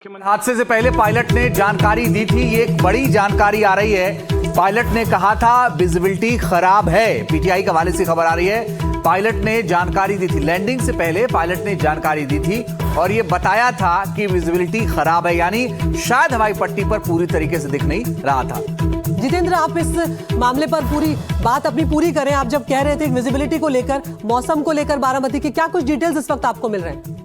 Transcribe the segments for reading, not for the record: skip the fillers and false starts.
हादसे से पहले पायलट ने जानकारी दी थी। ये एक बड़ी जानकारी आ रही है। पायलट ने कहा था विजिबिलिटी खराब है। पीटीआई के हवाले से खबर आ रही है। पायलट ने जानकारी दी थी, लैंडिंग से पहले पायलट ने जानकारी दी थी और ये बताया था कि विजिबिलिटी खराब है, यानी शायद हवाई पट्टी पर पूरी तरीके से दिख नहीं रहा था। जितेंद्र, आप इस मामले पर पूरी बात अपनी पूरी करें। आप जब कह रहे थे विजिबिलिटी को लेकर, मौसम को लेकर बारामती की क्या कुछ डिटेल्स इस वक्त आपको मिल रहे हैं?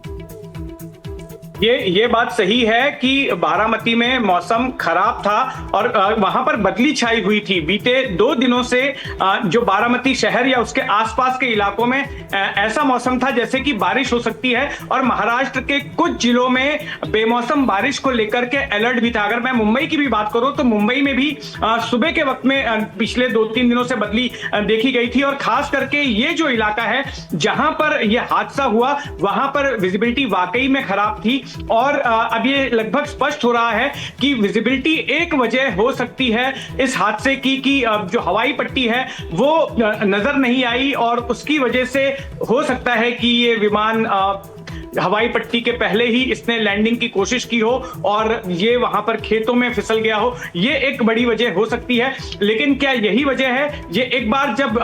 ये बात सही है कि बारामती में मौसम खराब था और वहां पर बदली छाई हुई थी। बीते 2 दिनों से जो बारामती शहर या उसके आसपास के इलाकों में ऐसा मौसम था जैसे कि बारिश हो सकती है और महाराष्ट्र के कुछ जिलों में बेमौसम बारिश को लेकर के अलर्ट भी था। अगर मैं मुंबई की भी बात करूं तो मुंबई में भी सुबह के वक्त में पिछले 2-3 दिनों से बदली देखी गई थी और खास करके ये जो इलाका है जहां पर यह हादसा हुआ वहां पर विजिबिलिटी वाकई में खराब थी और अब ये लगभग स्पष्ट हो रहा है कि विजिबिलिटी एक वजह हो सकती है इस हादसे की कि जो हवाई पट्टी है वो नजर नहीं आई और उसकी वजह से हो सकता है कि ये विमान हवाई पट्टी के पहले ही इसने लैंडिंग की कोशिश की हो और ये वहां पर खेतों में फिसल गया हो। ये एक बड़ी वजह हो सकती है, लेकिन क्या यही वजह है? ये एक बार जब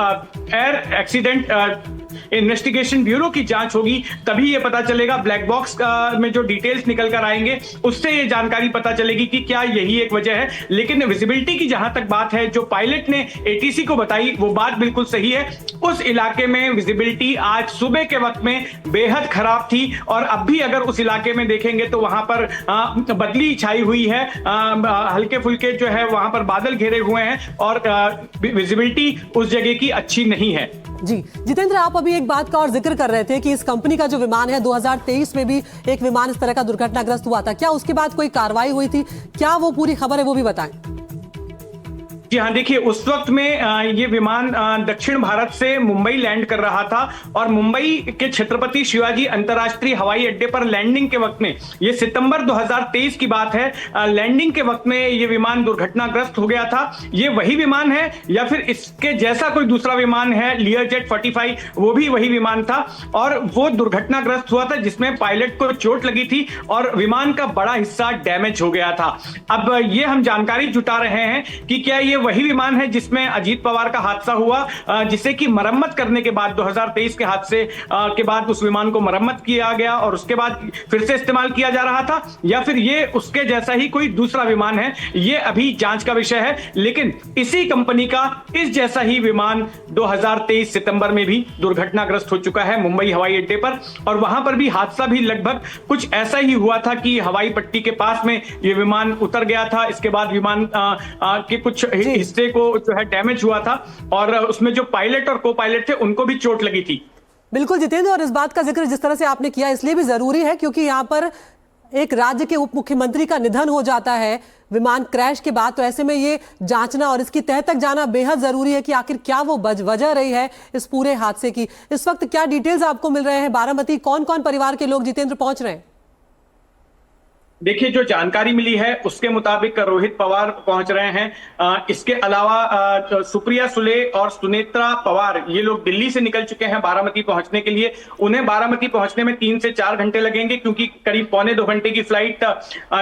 एयर एक्सीडेंट इन्वेस्टिगेशन ब्यूरो की जांच होगी तभी ये पता चलेगा। ब्लैक बॉक्स में जो डिटेल्स निकल कर आएंगे उससे ये जानकारी पता चलेगी कि क्या यही एक वजह है। लेकिन विजिबिलिटी की जहां तक बात है, जो पायलट ने एटीसी को बताई वो बात बिल्कुल सही है। उस इलाके में विजिबिलिटी आज सुबह के वक्त में बेहद खराब थी और अब भी अगर उस इलाके में देखेंगे तो वहां पर बदली छाई हुई है, हल्के फुल्के जो है वहां पर बादल घेरे हुए हैं और विजिबिलिटी उस जगह की अच्छी नहीं है। जी जितेंद्र, आप अभी एक बात का और जिक्र कर रहे थे कि इस कंपनी का जो विमान है 2023 में भी एक विमान इस तरह का दुर्घटनाग्रस्त हुआ था। क्या उसके बाद कोई कार्रवाई हुई थी? क्या वो पूरी खबर है वो भी बताएं। जी हाँ, देखिए उस वक्त में ये विमान दक्षिण भारत से मुंबई लैंड कर रहा था और मुंबई के छत्रपति शिवाजी अंतर्राष्ट्रीय हवाई अड्डे पर लैंडिंग के वक्त में, ये सितंबर 2023 की बात है, लैंडिंग के वक्त में ये विमान दुर्घटनाग्रस्त हो गया था। ये वही विमान है या फिर इसके जैसा कोई दूसरा विमान है, लियरजेट 45, वो भी वही विमान था और वो दुर्घटनाग्रस्त हुआ था जिसमें पायलट को चोट लगी थी और विमान का बड़ा हिस्सा डैमेज हो गया था। अब ये हम जानकारी जुटा रहे हैं कि क्या ये वही विमान है जिसमें अजीत पवार का हादसा हुआ, जिसे कि मरम्मत करने के बाद 2023 के हादसे के बाद उस विमान को मरम्मत किया गया और उसके बाद फिर से इस्तेमाल किया जा रहा था, या फिर ये उसके जैसा ही कोई दूसरा विमान है? ये अभी जांच का विषय है। लेकिन इसी कंपनी का इस जैसा ही विमान 2023 सितंबर में भी दुर्घटनाग्रस्त हो चुका है मुंबई हवाई अड्डे पर और वहां पर भी हादसा भी लगभग कुछ ऐसा ही हुआ था कि हवाई पट्टी के पास में ये विमान उतर गया था। इसके बाद विमान के कुछ हिस्से को जो है डैमेज हुआ था और उसमें जो पायलट और को पायलट थे उनको भी चोट लगी थी। बिल्कुल जितेंद्र, और इस बात का जिक्र जिस तरह से आपने किया इसलिए भी जरूरी है क्योंकि यहाँ पर एक राज्य के उप मुख्यमंत्री का निधन हो जाता है विमान क्रैश के बाद, तो ऐसे में ये जांचना और इसकी तह तक जाना बेहद जरूरी है कि आखिर क्या वो वजह रही है इस पूरे हादसे की। इस वक्त क्या डिटेल्स आपको मिल रहे हैं? बारामती कौन कौन परिवार के लोग जितेंद्र पहुंच रहे हैं? देखिए, जो जानकारी मिली है उसके मुताबिक रोहित पवार पहुंच रहे हैं। इसके अलावा सुप्रिया सुले और सुनेत्रा पवार, ये लोग दिल्ली से निकल चुके हैं बारामती पहुंचने के लिए। उन्हें बारामती पहुंचने में 3 से 4 घंटे लगेंगे क्योंकि करीब 1.25 घंटे की फ्लाइट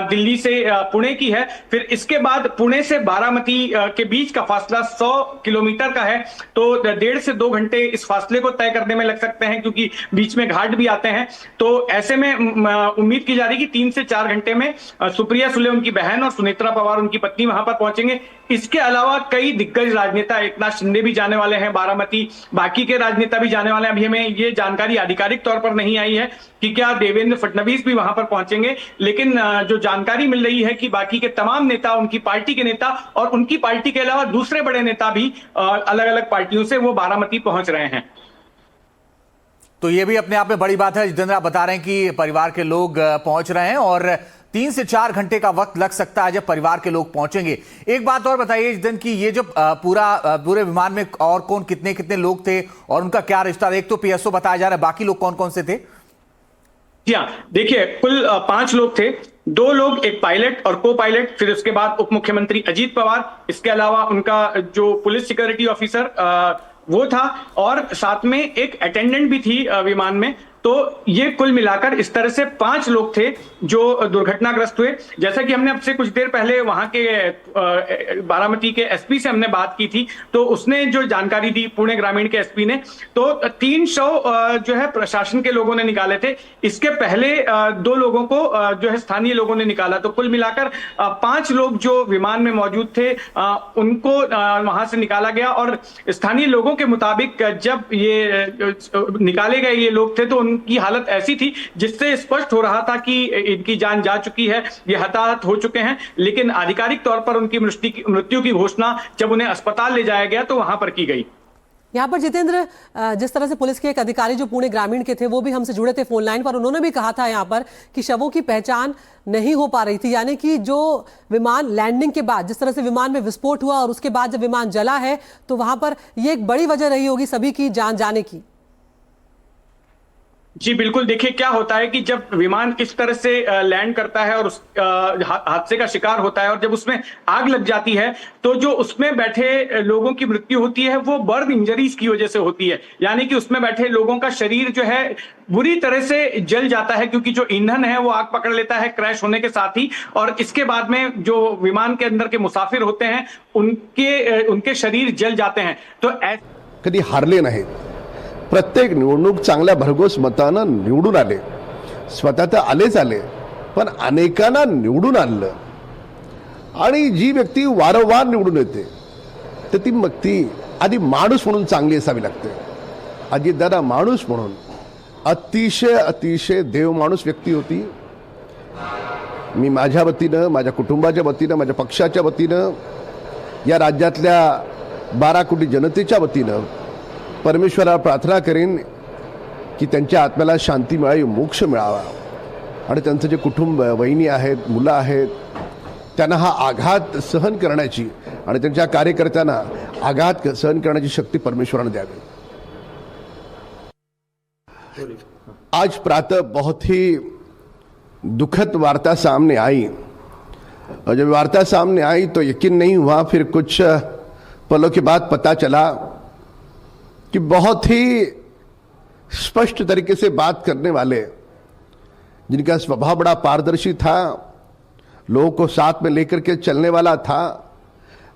दिल्ली से पुणे की है। फिर इसके बाद पुणे से बारामती के बीच का फासला 100 किलोमीटर का है, तो 1.5 से 2 घंटे इस फासले को तय करने में लग सकते हैं क्योंकि बीच में घाट भी आते हैं। तो ऐसे में उम्मीद की जा रही है कि 3 से 4 घंटे में सुप्रिया सुले उनकी बहन और सुनेत्रा पवार उनकी पत्नी वहां पर पहुंचेंगे। इसके अलावा कई दिग्गज राजनेता, एकनाथ शिंदे भी जाने वाले हैं बारामती, बाकी के राजनेता भी जाने वाले हैं। अभी हमें ये जानकारी आधिकारिक तौर पर नहीं आई है कि क्या देवेंद्र फडणवीस भी वहां पर पहुंचेंगे, लेकिन जो जानकारी मिल रही है कि बाकी के तमाम नेता, उनकी पार्टी के नेता और उनकी पार्टी के अलावा दूसरे बड़े नेता भी अलग अलग पार्टियों से वो बारामती पहुंच रहे हैं। तो ये भी अपने आप में बड़ी बात है। जितेंद्र, आप बता रहे हैं कि परिवार के लोग पहुंच रहे हैं और 3 से 4 घंटे का वक्त लग सकता है जब परिवार के लोग पहुंचेंगे। एक बात और बताइए जितेंद्र की ये जो पूरे विमान में और कौन कितने कितने लोग थे और उनका क्या रिश्ता? एक तो पीएसओ बताया जा रहा है, बाकी लोग कौन कौन से थे? जी हाँ, देखिए कुल 5 लोग थे। 2 लोग, एक पायलट और को पायलट, फिर उसके बाद उप मुख्यमंत्री अजीत पवार, इसके अलावा उनका जो पुलिस सिक्योरिटी ऑफिसर वो था और साथ में एक अटेंडेंट भी थी विमान में। तो ये कुल मिलाकर इस तरह से 5 लोग थे जो दुर्घटनाग्रस्त हुए। जैसा कि हमने अब से कुछ देर पहले वहां के बारामती के एसपी से हमने बात की थी, तो उसने जो जानकारी दी पुणे ग्रामीण के एसपी ने, तो 3 शव जो है प्रशासन के लोगों ने निकाले थे। इसके पहले 2 लोगों को जो है स्थानीय लोगों ने निकाला। तो कुल मिलाकर 5 लोग जो विमान में मौजूद थे उनको वहां से निकाला गया। और स्थानीय लोगों के मुताबिक जब ये निकाले गए ये लोग थे तो उनकी हालत ऐसी थी जिससे स्पष्ट हो रहा था कि इनकी जान जा चुकी है, ये हताहत हो चुके हैं। लेकिन आधिकारिक तौर पर उनकी मृत्यु की घोषणा जब उन्हें अस्पताल ले जाया गया तो वहां पर की गई। यहाँ पर जितेंद्र, जिस तरह से पुलिस के एक अधिकारी जो पुणे ग्रामीण के थे वो भी हमसे जुड़े थे फोन लाइन पर, उन्होंने भी कहा था यहाँ पर कि शवों की पहचान नहीं हो पा रही थी। यानी कि जो विमान लैंडिंग के बाद जिस तरह से विमान में विस्फोट हुआ और उसके बाद जब विमान जला है तो वहां पर ये एक बड़ी वजह रही होगी सभी की जान जाने की। जी बिल्कुल, देखिए क्या होता है कि जब विमान इस तरह से लैंड करता है और उस हादसे का शिकार होता है और जब उसमें आग लग जाती है तो जो उसमें बैठे लोगों की मृत्यु होती है वो बर्न इंजरीज की वजह से होती है। यानी कि उसमें बैठे लोगों का शरीर जो है बुरी तरह से जल जाता है, क्योंकि जो ईंधन है वो आग पकड़ लेता है क्रैश होने के साथ ही। और इसके बाद में जो विमान के अंदर के मुसाफिर होते हैं उनके शरीर जल जाते हैं। तो कधी हारले नाही, प्रत्येक निवडणूक चांगल्या भरघोस मतानं निवडून आले, स्वतः तर आलेच आले, पण अनेकांना निवडून आणलं। आणि जी व्यक्ती वारंवार निवडून येते तर ती व्यक्ती आधी माणूस म्हणून चांगली असावी लागते। अजितदादा माणूस म्हणून अतिशय अतिशय देवमाणूस व्यक्ती होती। मी माझ्या वतीनं, माझ्या कुटुंबाच्या वतीनं, माझ्या पक्षाच्या वतीनं, या राज्यातल्या 12 कोटी जनतेच्या वतीनं परमेश्वराला प्रार्थना करेन की त्यांच्या आत्म्याला शांती मिळावी, मोक्ष मिळावा। आणि त्यांचं जे कुटुंब, वहिनी आहेत, मुलं आहेत, त्यांना हा आघात सहन करण्याची आणि त्यांच्या कार्यकर्त्यांना आघात सहन करण्याची शक्ती परमेश्वराने द्यावी। आज प्रातः बहुत ही दुखद वार्ता सामने आई और जब वार्ता सामने आई तो यकीन नहीं हुआ। फिर कुछ पलों के बाद पता चला कि बहुत ही स्पष्ट तरीके से बात करने वाले, जिनका स्वभाव बड़ा पारदर्शी था, लोगों को साथ में लेकर के चलने वाला था,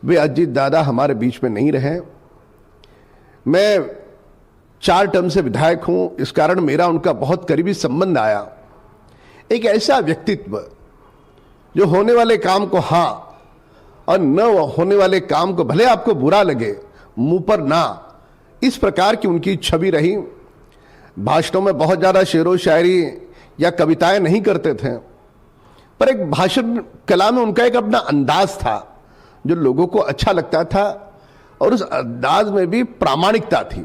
वे अजीत दादा हमारे बीच में नहीं रहे। मैं 4 टर्म से विधायक हूं, इस कारण मेरा उनका बहुत करीबी संबंध आया। एक ऐसा व्यक्तित्व जो होने वाले काम को हाँ और न होने वाले काम को भले आपको बुरा लगे, मुंह पर ना, इस प्रकार की उनकी छवि रही। भाषणों में बहुत ज़्यादा शेरो शायरी या कविताएं नहीं करते थे, पर एक भाषण कला में उनका एक अपना अंदाज था जो लोगों को अच्छा लगता था और उस अंदाज में भी प्रामाणिकता थी।